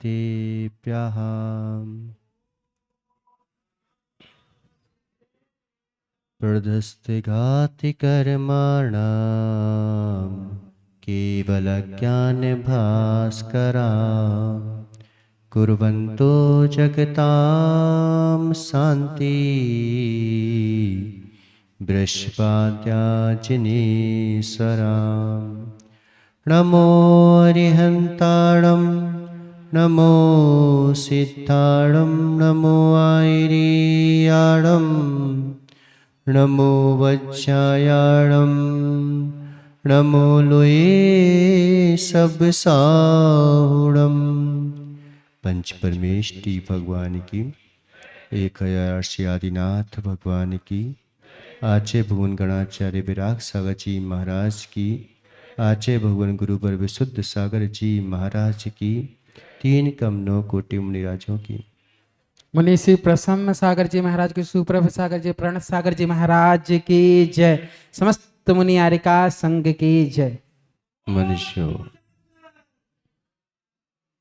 तेभ्यः। प्रदस्तिघाति कर्माणां केवलज्ञानभास्करा कुर्वन्तो जगतां शान्ति बृहस्पत्याजिनेश्वरां। नमो अरिहन्ताणं नमो सिद्धाणं नमो आयर्याणं नमो वज्रायाणं नमो लोये सब साहुणम्। पंच परमेष्टि भगवान की, 1000 आदिनाथ भगवान की, आचे भुवन गणाचार्य विराग सागर जी महाराज की, आचे भगवान गुरुवर विशुद्ध सागर जी महाराज की, 3 कम 9 कोटि मुनिराजों की। मुनि श्री प्रसन्न सागर जी महाराज की, सुप्रभ सागर जी, प्रणत सागर जी महाराज की जय। समस्त मुनि आरिका संघ की जय। मनुष्यों,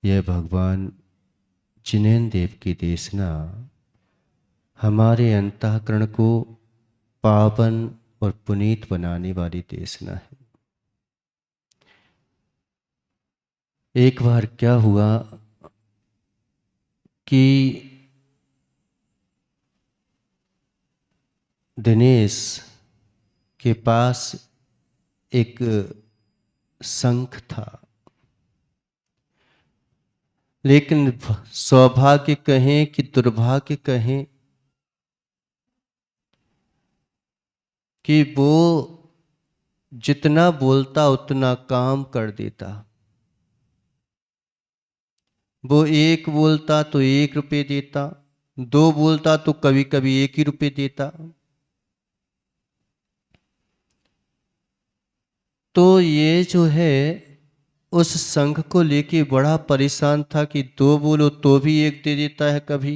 यह भगवान जिनेन्द्र देव की देशना हमारे अंतःकरण को पावन और पुनीत बनाने वाली देशना है। एक बार क्या हुआ कि दिनेश के पास एक शंख था, लेकिन सौभाग्य कहें कि दुर्भाग्य कहें कि वो जितना बोलता उतना काम कर देता। वो 1 बोलता तो 1 रुपये देता, 2 बोलता तो कभी कभी 1 ही रुपये देता। तो ये जो है उस संघ को लेके बड़ा परेशान था कि 2 बोलो तो भी 1 दे देता है, कभी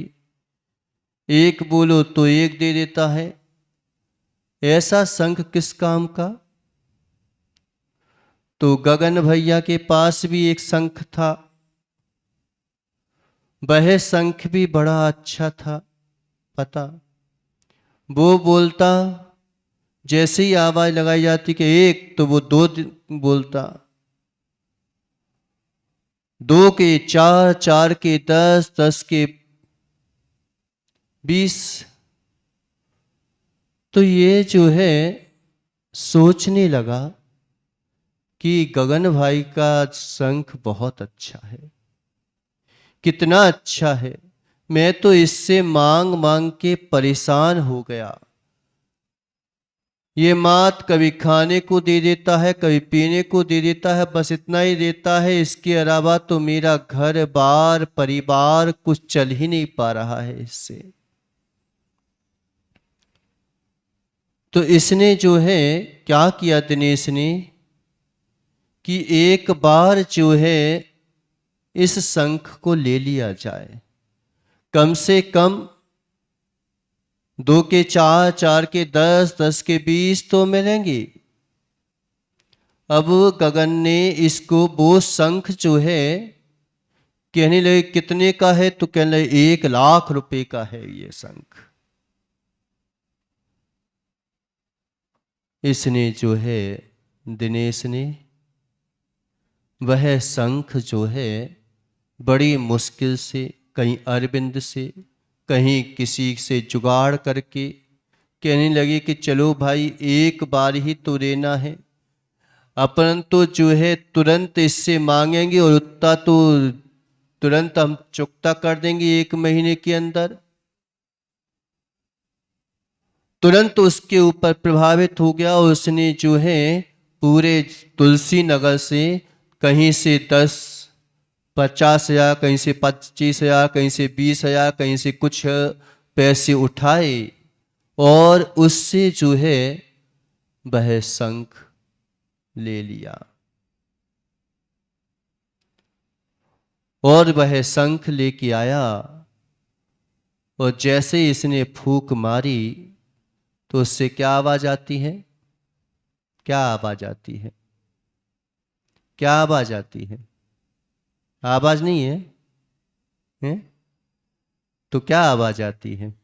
1 बोलो तो 1 दे देता है। ऐसा संघ किस काम का। तो गगन भैया के पास भी एक शंख था। वह शंख भी बड़ा अच्छा था, पता। वो बोलता, जैसे ही आवाज लगाई जाती कि 1 तो वो 2 बोलता, 2 के 4, 4 के 10, 10 के 20। तो ये जो है सोचने लगा कि गगन भाई का शंख बहुत अच्छा है, कितना अच्छा है। मैं तो इससे मांग मांग के परेशान हो गया। ये मात कभी खाने को दे देता है, कभी पीने को दे देता है, बस इतना ही देता है। इसके अलावा तो मेरा घर बार परिवार कुछ चल ही नहीं पा रहा है इससे। तो इसने जो है क्या किया दिनेश ने कि एक बार जो है इस शंख को ले लिया जाए। कम से कम 2 के 4, 4 के 10, 10 के 20 तो मिलेंगे। अब गगन ने इसको वो शंख जो है कहने लगे कितने का है, तो कहने लगे 1 लाख रुपए का है ये शंख। इसने जो है दिनेश ने वह शंख जो है बड़ी मुश्किल से, कहीं अरविंद से, कहीं किसी से जुगाड़ करके कहने लगे कि चलो भाई 1 बार ही तो देना है, अपन तो जो है तुरंत इससे मांगेंगे और उतना तो तुरंत हम चुकता कर देंगे 1 महीने के अंदर। तुरंत उसके ऊपर प्रभावित हो गया और उसने जो है पूरे तुलसी नगर से कहीं से 50,000, कहीं से 25,000, कहीं से 20,000, कहीं से कुछ पैसे उठाए और उससे जो है वह शंख ले लिया। और वह शंख लेके आया और जैसे ही इसने फूंक मारी तो उससे क्या आवाज आती है, क्या आवाज आती है, क्या आवाज आती है? आवाज नहीं है, हैं? तो क्या आवाज आती है?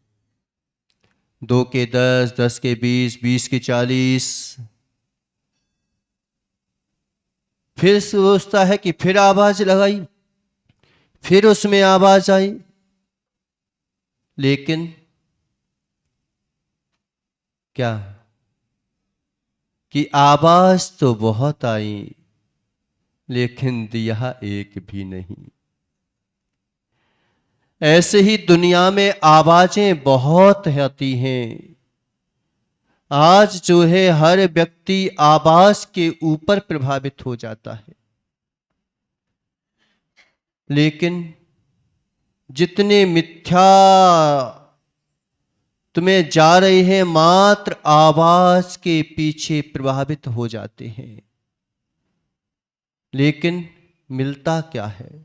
2 के 10, 10 के 20, 20 के 40। फिर सोचता है कि फिर आवाज लगाई, फिर उसमें आवाज आई, लेकिन क्या कि आवाज तो बहुत आई, लेकिन दिया एक भी नहीं। ऐसे ही दुनिया में आवाजें बहुत आती हैं। आज जो है हर व्यक्ति आवाज के ऊपर प्रभावित हो जाता है, लेकिन जितने मिथ्या तुम्हें जा रहे हैं मात्र आवाज के पीछे प्रभावित हो जाते हैं, लेकिन मिलता क्या है?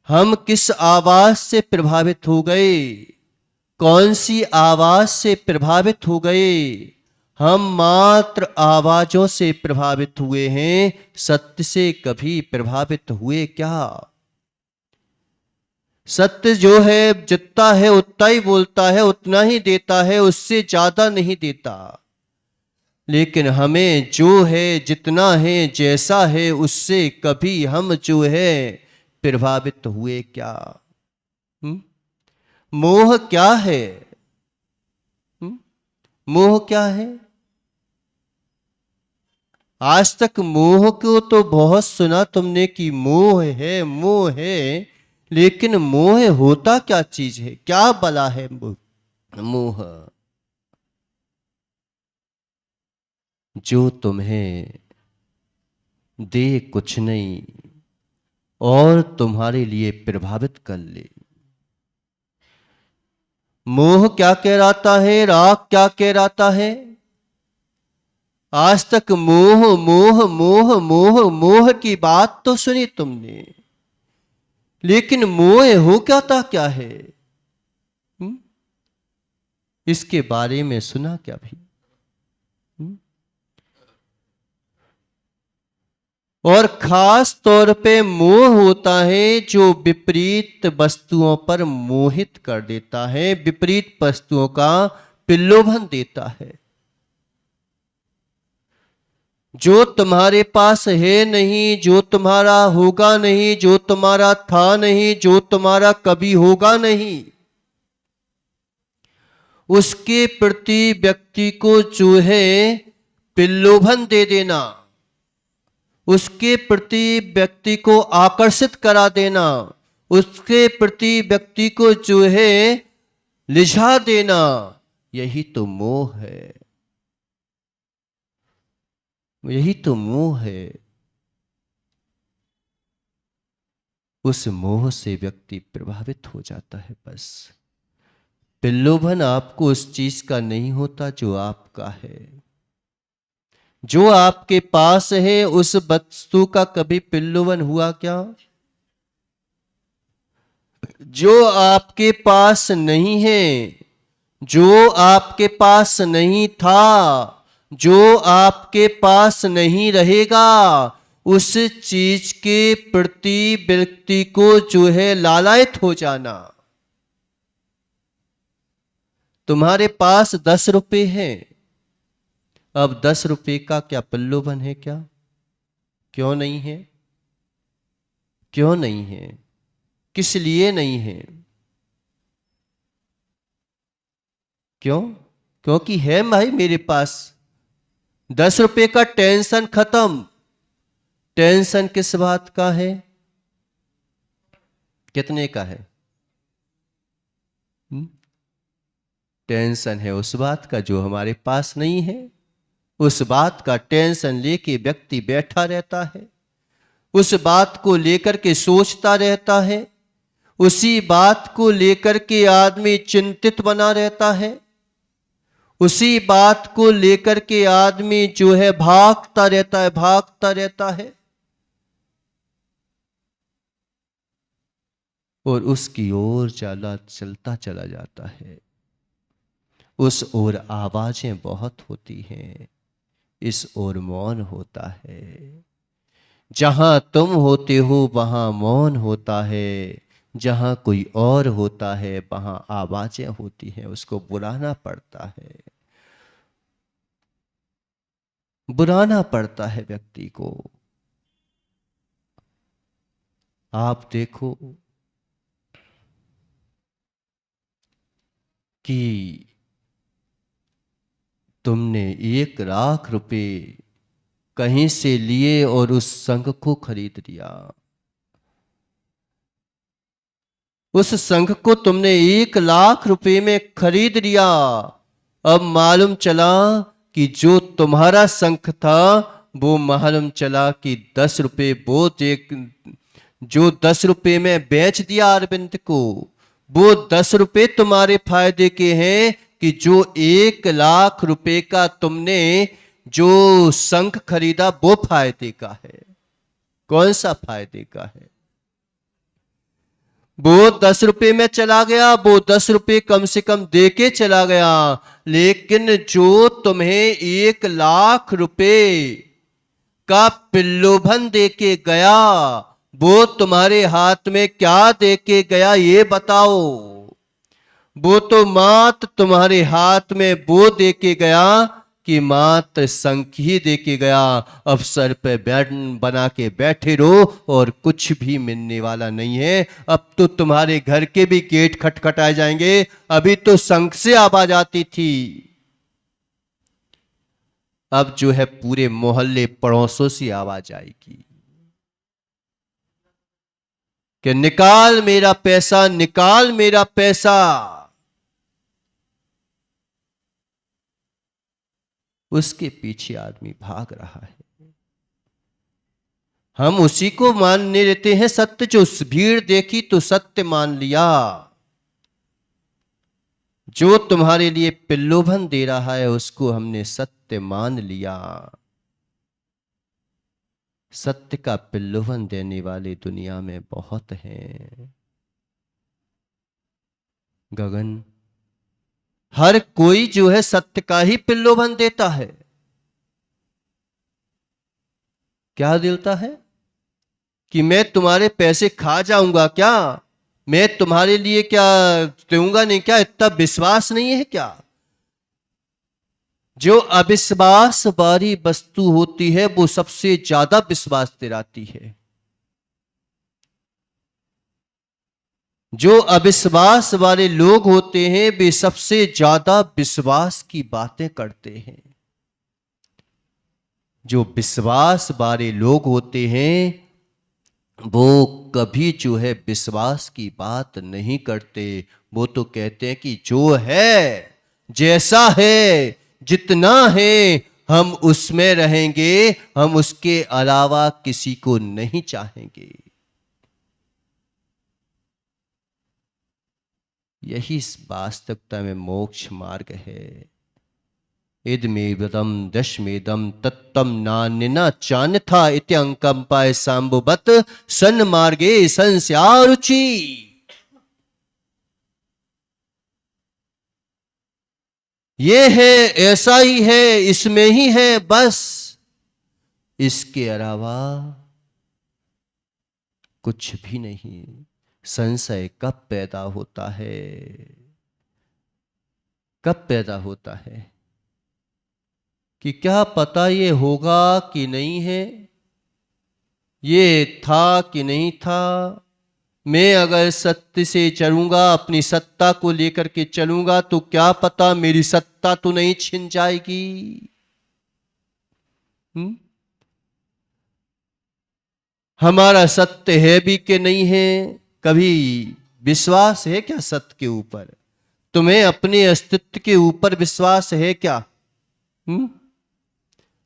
हम किस आवाज से प्रभावित हो गए? कौन सी आवाज से प्रभावित हो गए? हम मात्र आवाजों से प्रभावित हुए हैं, सत्य से कभी प्रभावित हुए क्या? सत्य जो है जितना है उतना ही बोलता है, उतना ही देता है, उससे ज्यादा नहीं देता। लेकिन हमें जो है जितना है जैसा है उससे कभी हम जो है प्रभावित हुए क्या? मोह क्या है? मोह क्या है? आज तक मोह को तो बहुत सुना तुमने कि मोह है, मोह है, लेकिन मोह होता क्या चीज है? क्या बला है मोह? जो तुम्हें दे कुछ नहीं और तुम्हारे लिए प्रभावित कर ले। मोह क्या कहलाता है? राग क्या कहलाता है? आज तक मोह मोह मोह मोह मोह की बात तो सुनी तुमने, लेकिन मोह हो क्या है? इसके बारे में सुना क्या भी? और खास तौर पे मोह होता है जो विपरीत वस्तुओं पर मोहित कर देता है, विपरीत वस्तुओं का प्रलोभन देता है। जो तुम्हारे पास है नहीं, जो तुम्हारा होगा नहीं, जो तुम्हारा था नहीं, जो तुम्हारा कभी होगा नहीं, उसके प्रति व्यक्ति को जो है प्रलोभन दे देना, उसके प्रति व्यक्ति को आकर्षित करा देना, उसके प्रति व्यक्ति को जो है लिझा देना, यही तो मोह है, यही तो मोह है। उस मोह से व्यक्ति प्रभावित हो जाता है। बस प्रलोभन आपको उस चीज का नहीं होता जो आपका है। जो आपके पास है उस वस्तु का कभी प्रलोभन हुआ क्या? जो आपके पास नहीं है, जो आपके पास नहीं था, जो आपके पास नहीं रहेगा, उस चीज के प्रति व्यक्ति को जो है लालायित हो जाना। तुम्हारे पास 10 रुपए हैं, अब 10 रुपए का क्या प्रलोभन है क्या? क्यों नहीं है? क्यों नहीं है? किस लिए नहीं है? क्यों? क्योंकि है भाई मेरे पास 10 रुपए का, टेंशन खत्म। टेंशन किस बात का है? कितने का है? टेंशन है उस बात का जो हमारे पास नहीं है। उस बात का टेंशन लेके व्यक्ति बैठा रहता है, उस बात को लेकर के सोचता रहता है, उसी बात को लेकर के आदमी चिंतित बना रहता है, उसी बात को लेकर के आदमी जो है भागता रहता है, भागता रहता है, और उसकी ओर चलता चला जाता है। उस ओर आवाजें बहुत होती हैं, इस ओर मौन होता है। जहां तुम होते हो वहां मौन होता है, जहां कोई और होता है वहां आवाजें होती हैं। उसको बुलाना पड़ता है, बुलाना पड़ता है व्यक्ति को। आप देखो कि तुमने 1 लाख रुपए कहीं से लिए और उस संघ को खरीद लिया। उस संघ को तुमने 1 लाख रुपए में खरीद लिया। अब मालूम चला कि जो तुम्हारा संघ था वो मालूम चला कि 10 रुपए वो जो 10 रुपए में बेच दिया अरविंद को, वो 10 रुपए तुम्हारे फायदे के हैं कि जो 1 लाख रुपए का तुमने जो संघ खरीदा वो फायदे का है। कौन सा फायदे का है? वो 10 रुपए में चला गया, वो 10 रुपए कम से कम दे के चला गया, लेकिन जो तुम्हें 1 लाख रुपए का प्रलोभन दे के गया वो तुम्हारे हाथ में क्या दे के गया ये बताओ। वो तो मात्र तुम्हारे हाथ में वो दे के गया कि मात्र संख ही दे के गया। अब सर पे बैठ बना के बैठे रहो और कुछ भी मिलने वाला नहीं है। अब तो तुम्हारे घर के भी गेट खटखटाए जाएंगे। अभी तो संख से आवाज आती थी, अब जो है पूरे मोहल्ले पड़ोसों से आवाज आएगी कि निकाल मेरा पैसा, निकाल मेरा पैसा। उसके पीछे आदमी भाग रहा है। हम उसी को मानने लेते हैं सत्य। जो भीड़ देखी तो सत्य मान लिया। जो तुम्हारे लिए प्रलोभन दे रहा है उसको हमने सत्य मान लिया। सत्य का प्रलोभन देने वाले दुनिया में बहुत हैं गगन। हर कोई जो है सत्य का ही प्रलोभन देता है। क्या देता है कि मैं तुम्हारे पैसे खा जाऊंगा क्या, मैं तुम्हारे लिए क्या दूंगा नहीं क्या, इतना विश्वास नहीं है क्या? जो अविश्वास वाली वस्तु होती है वो सबसे ज्यादा विश्वास दिलाती है। जो अविश्वास वाले लोग होते हैं वे सबसे ज्यादा विश्वास की बातें करते हैं। जो विश्वास वाले लोग होते हैं वो कभी जो है विश्वास की बात नहीं करते। वो तो कहते हैं कि जो है, जैसा है, जितना है हम उसमें रहेंगे, हम उसके अलावा किसी को नहीं चाहेंगे। यही इस वास्तविकता में मोक्ष मार्ग है। इदमेवदम दशमेदम तत्तम नान्यना चान्यथा इत्यंकंपाय सांबुवत सन मार्गे संस्यारुचि। ये है, ऐसा ही है, इसमें ही है, बस इसके अलावा कुछ भी नहीं। संशय कब पैदा होता है? कब पैदा होता है कि क्या पता ये होगा कि नहीं है, ये था कि नहीं था। मैं अगर सत्य से चलूंगा, अपनी सत्ता को लेकर के चलूंगा तो क्या पता मेरी सत्ता तो नहीं छिन जाएगी। हमारा सत्य है भी कि नहीं है, कभी विश्वास है क्या सत्य के ऊपर? तुम्हें अपने अस्तित्व के ऊपर विश्वास है क्या?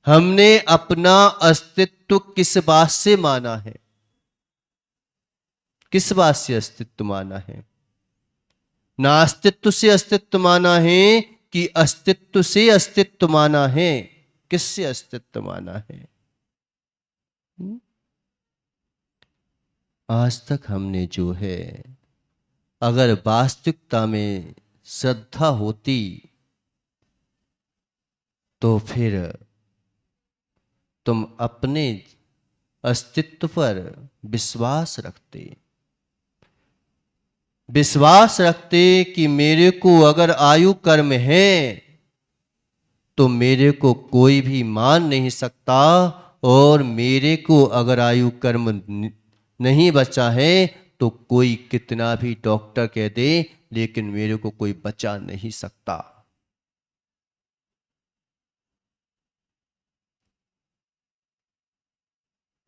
हमने अपना अस्तित्व किस बात से माना है? किस बात से अस्तित्व माना है? नास्तित्व से अस्तित्व माना है कि अस्तित्व से अस्तित्व माना है? किससे अस्तित्व माना है? आज तक हमने जो है, अगर वास्तविकता में श्रद्धा होती तो फिर तुम अपने अस्तित्व पर विश्वास रखते कि मेरे को अगर आयु कर्म है तो मेरे को कोई भी मान नहीं सकता, और मेरे को अगर आयु कर्म नहीं बचा है तो कोई कितना भी डॉक्टर कह दे, लेकिन मेरे को कोई बचा नहीं सकता।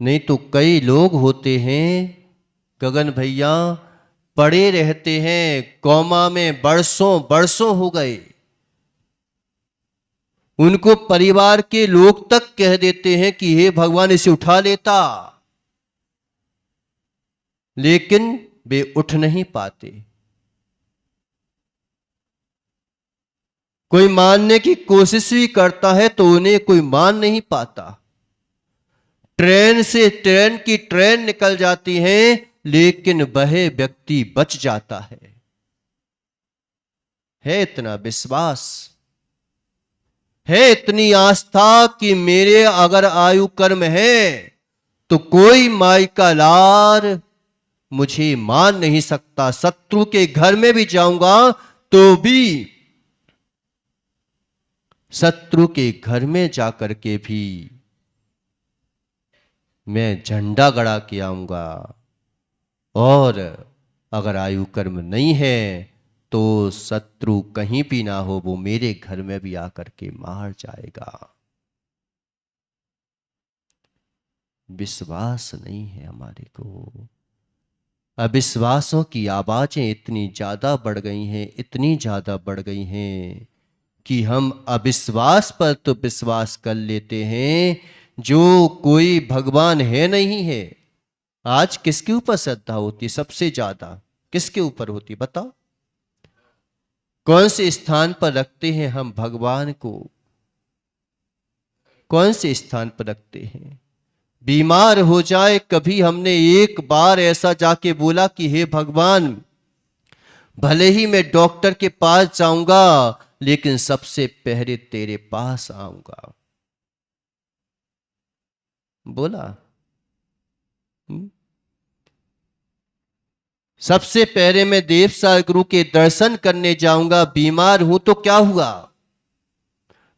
नहीं तो कई लोग होते हैं गगन भैया, पड़े रहते हैं कोमा में, बरसों बरसों हो गए, उनको परिवार के लोग तक कह देते हैं कि हे भगवान इसे उठा लेता, लेकिन वे उठ नहीं पाते। कोई मानने की कोशिश भी करता है तो उन्हें कोई मान नहीं पाता। ट्रेन की ट्रेन निकल जाती है, लेकिन वह व्यक्ति बच जाता है इतना विश्वास, है इतनी आस्था कि मेरे अगर आयु कर्म है तो कोई माई का लार मुझे मान नहीं सकता। शत्रु के घर में भी जाऊंगा तो भी, शत्रु के घर में जाकर के भी मैं झंडा गड़ा के आऊंगा, और अगर आयु कर्म नहीं है तो शत्रु कहीं भी ना हो, वो मेरे घर में भी आकर के मार जाएगा। विश्वास नहीं है हमारे को। अविश्वासों की आवाजें इतनी ज्यादा बढ़ गई हैं, इतनी ज्यादा बढ़ गई हैं कि हम अविश्वास पर तो विश्वास कर लेते हैं, जो कोई भगवान है नहीं है। आज किसके ऊपर श्रद्धा होती है सबसे ज्यादा? किसके ऊपर होती बताओ? कौन से स्थान पर रखते हैं हम भगवान को? कौन से स्थान पर रखते हैं? बीमार हो जाए, कभी हमने एक बार ऐसा जाके बोला कि हे भगवान, भले ही मैं डॉक्टर के पास जाऊंगा लेकिन सबसे पहले तेरे पास आऊंगा? बोला? सबसे पहले मैं देवसार गुरु के दर्शन करने जाऊंगा। बीमार हूं तो क्या हुआ?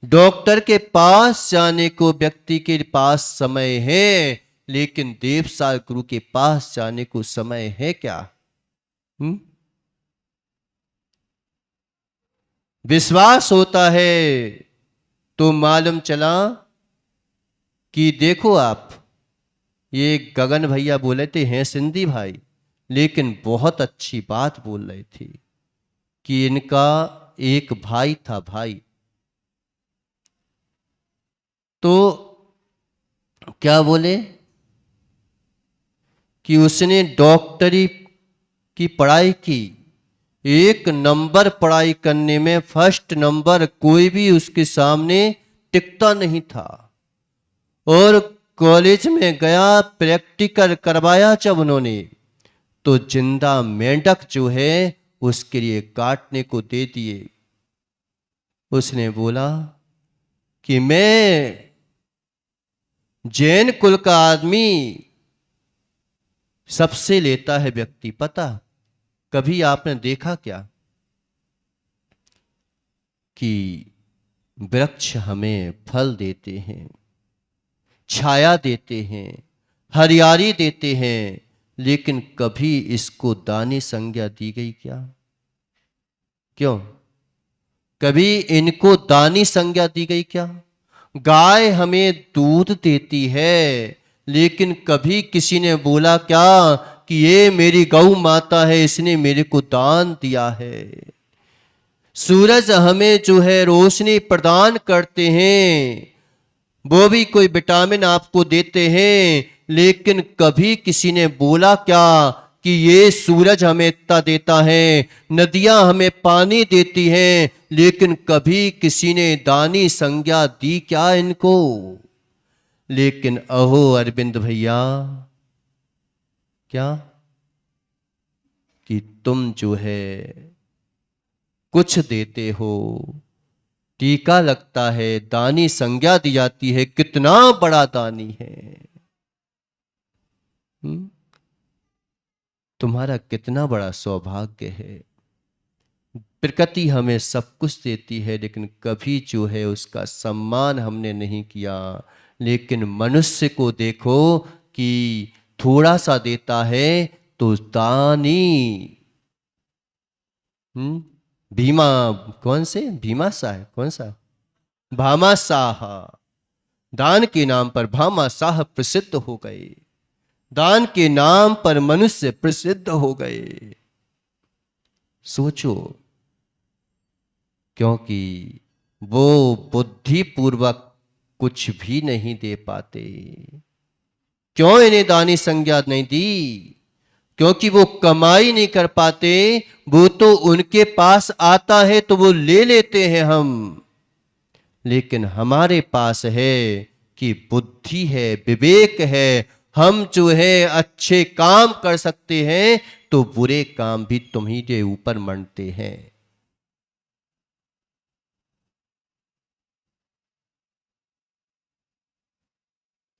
डॉक्टर के पास जाने को व्यक्ति के पास समय है, लेकिन देवसार गुरु के पास जाने को समय है क्या? विश्वास होता है तो मालूम चला कि देखो आप, ये गगन भैया बोले थे, हैं सिंधी भाई, लेकिन बहुत अच्छी बात बोल रहे थे कि इनका एक भाई था, भाई तो क्या बोले कि उसने डॉक्टरी की पढ़ाई की, एक नंबर पढ़ाई करने में फर्स्ट नंबर, कोई भी उसके सामने टिकता नहीं था। और कॉलेज में गया, प्रैक्टिकल करवाया जब उन्होंने, तो जिंदा मेंढक जो है उसके लिए काटने को दे दिए। उसने बोला कि मैं जैन कुल का आदमी सबसे लेता है व्यक्ति, पता? कभी आपने देखा क्या कि वृक्ष हमें फल देते हैं, छाया देते हैं, हरियाली देते हैं, लेकिन कभी इसको दानी संज्ञा दी गई क्या? क्यों? कभी इनको दानी संज्ञा दी गई क्या? गाय हमें दूध देती है, लेकिन कभी किसी ने बोला क्या कि ये मेरी गौ माता है, इसने मेरे को दान दिया है? सूरज हमें जो है रोशनी प्रदान करते हैं, वो भी कोई विटामिन आपको देते हैं, लेकिन कभी किसी ने बोला क्या कि ये सूरज हमें इतना देता है, नदियां हमें पानी देती हैं, लेकिन कभी किसी ने दानी संज्ञा दी क्या इनको? लेकिन अहो अरविंद भैया, क्या कि तुम जो है कुछ देते हो, टीका लगता है, दानी संज्ञा दी जाती है, कितना बड़ा दानी है। तुम्हारा कितना बड़ा सौभाग्य है। प्रकृति हमें सब कुछ देती है, लेकिन कभी जो है उसका सम्मान हमने नहीं किया। लेकिन मनुष्य को देखो कि थोड़ा सा देता है तो दानी। भीमा, कौन से भीमा सा है, कौन सा, भामा शाह। दान के नाम पर भामा शाह प्रसिद्ध हो गए, दान के नाम पर मनुष्य प्रसिद्ध हो गए। सोचो, क्योंकि वो बुद्धि पूर्वक कुछ भी नहीं दे पाते। क्यों इन्हें दानी संज्ञा नहीं दी? क्योंकि वो कमाई नहीं कर पाते। वो तो उनके पास आता है तो वो ले लेते हैं हम, लेकिन हमारे पास है कि बुद्धि है, विवेक है। हम जो है अच्छे काम कर सकते हैं तो बुरे काम भी तुम्ही के ऊपर मंडते हैं।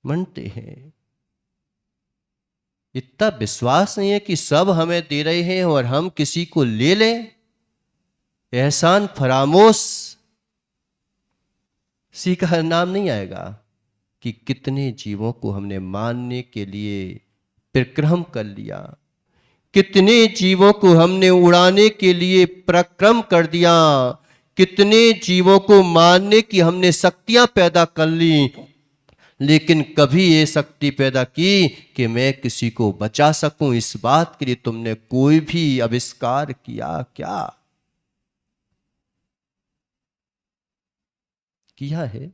मनते हैं। इतना विश्वास नहीं है कि सब हमें दे रहे हैं और हम किसी को ले लें। एहसान फरामोश सी का नाम नहीं आएगा कि कितने जीवों को हमने मारने के लिए परिक्रम कर लिया, कितने जीवों को हमने उड़ाने के लिए पराक्रम कर दिया, कितने जीवों को मारने की हमने शक्तियां पैदा कर ली, लेकिन कभी ये शक्ति पैदा की कि मैं किसी को बचा सकूं, इस बात के लिए तुमने कोई भी आविष्कार किया क्या? किया है?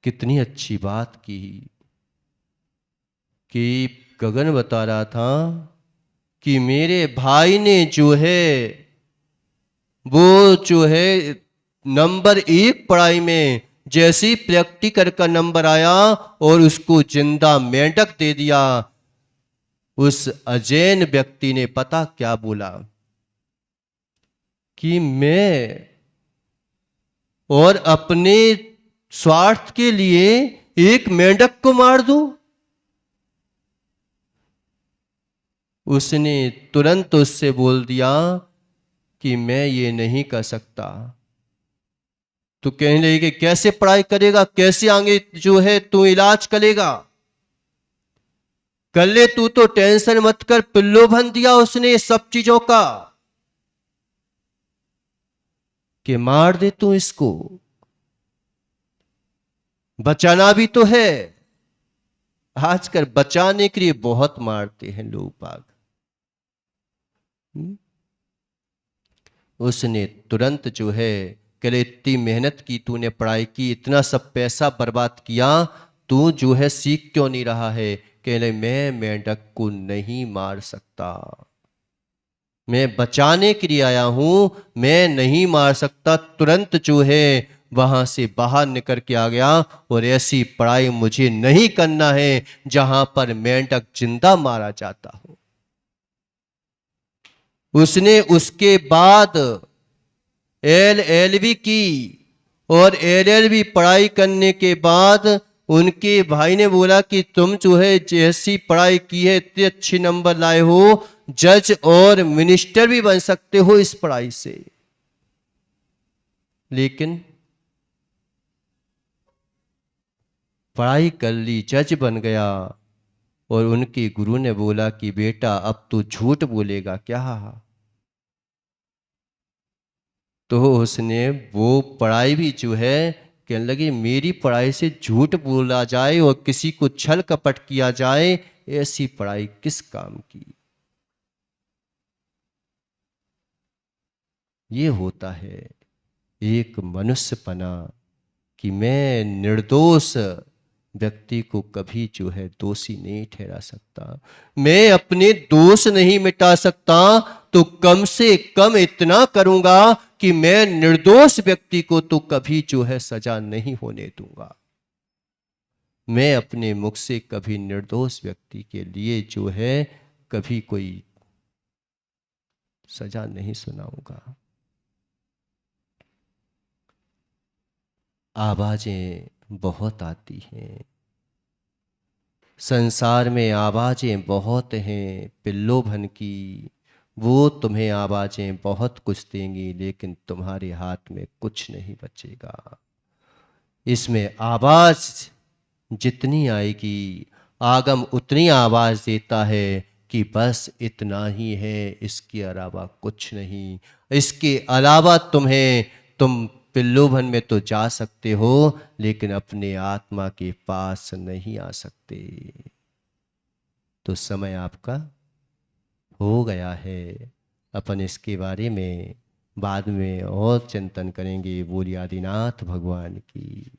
कितनी अच्छी बात की कि गगन बता रहा था कि मेरे भाई ने जो है वो जो है नंबर 1 पढ़ाई में, जैसे ही प्रैक्टिकल का नंबर आया और उसको जिंदा मेंढक दे दिया, उस अजैन व्यक्ति ने पता क्या बोला कि मैं और अपने स्वार्थ के लिए एक मेंढक को मार दूं। उसने तुरंत उससे बोल दिया कि मैं ये नहीं कर सकता। तो कहने लगी कि कैसे पढ़ाई करेगा, कैसे आगे जो है तू इलाज करेगा, कर ले तू, तो टेंशन मत कर। प्रलोभन दिया उसने सब चीजों का कि मार दे तू इसको, बचाना भी तो है। आजकल बचाने के लिए बहुत मारते हैं लोग बाग। उसने तुरंत जो है करे, इतनी मेहनत की तूने, पढ़ाई की, इतना सब पैसा बर्बाद किया, तू जो है सीख क्यों नहीं रहा है? कह रहे मैं मेंढक को नहीं मार सकता, मैं बचाने के लिए आया हूं, मैं नहीं मार सकता। तुरंत जो है वहां से बाहर निकल के आ गया और ऐसी पढ़ाई मुझे नहीं करना है जहां पर मेंढक जिंदा मारा जाता हो। उसने उसके बाद LLB की और LLB पढ़ाई करने के बाद उनके भाई ने बोला कि तुम जो है जैसी पढ़ाई की है, इतने अच्छे नंबर लाए हो, जज और मिनिस्टर भी बन सकते हो इस पढ़ाई से। लेकिन पढ़ाई कर ली, जज बन गया, और उनके गुरु ने बोला कि बेटा अब तो झूठ बोलेगा क्या? तो उसने वो पढ़ाई भी जो है, कहने लगी मेरी पढ़ाई से झूठ बोला जाए और किसी को छल कपट किया जाए, ऐसी पढ़ाई किस काम की? ये होता है एक मनुष्यपना कि मैं निर्दोष व्यक्ति को कभी जो है दोषी नहीं ठहरा सकता। मैं अपने दोष नहीं मिटा सकता तो कम से कम इतना करूंगा कि मैं निर्दोष व्यक्ति को तो कभी जो है सजा नहीं होने दूंगा। मैं अपने मुख से कभी निर्दोष व्यक्ति के लिए जो है कभी कोई सजा नहीं सुनाऊंगा। आवाजें बहुत आती हैं, संसार में आवाज़ें बहुत हैं पिल्लोभन की, वो तुम्हें आवाज़ें बहुत कुछ देंगी लेकिन तुम्हारे हाथ में कुछ नहीं बचेगा। इसमें आवाज़ जितनी आएगी, आगम उतनी आवाज़ देता है कि बस इतना ही है, इसके अलावा कुछ नहीं। इसके अलावा तुम पिल्लोभन में तो जा सकते हो लेकिन अपने आत्मा के पास नहीं आ सकते। तो समय आपका हो गया है। अपन इसके बारे में बाद में और चिंतन करेंगे। बोलिए आदिनाथ भगवान की।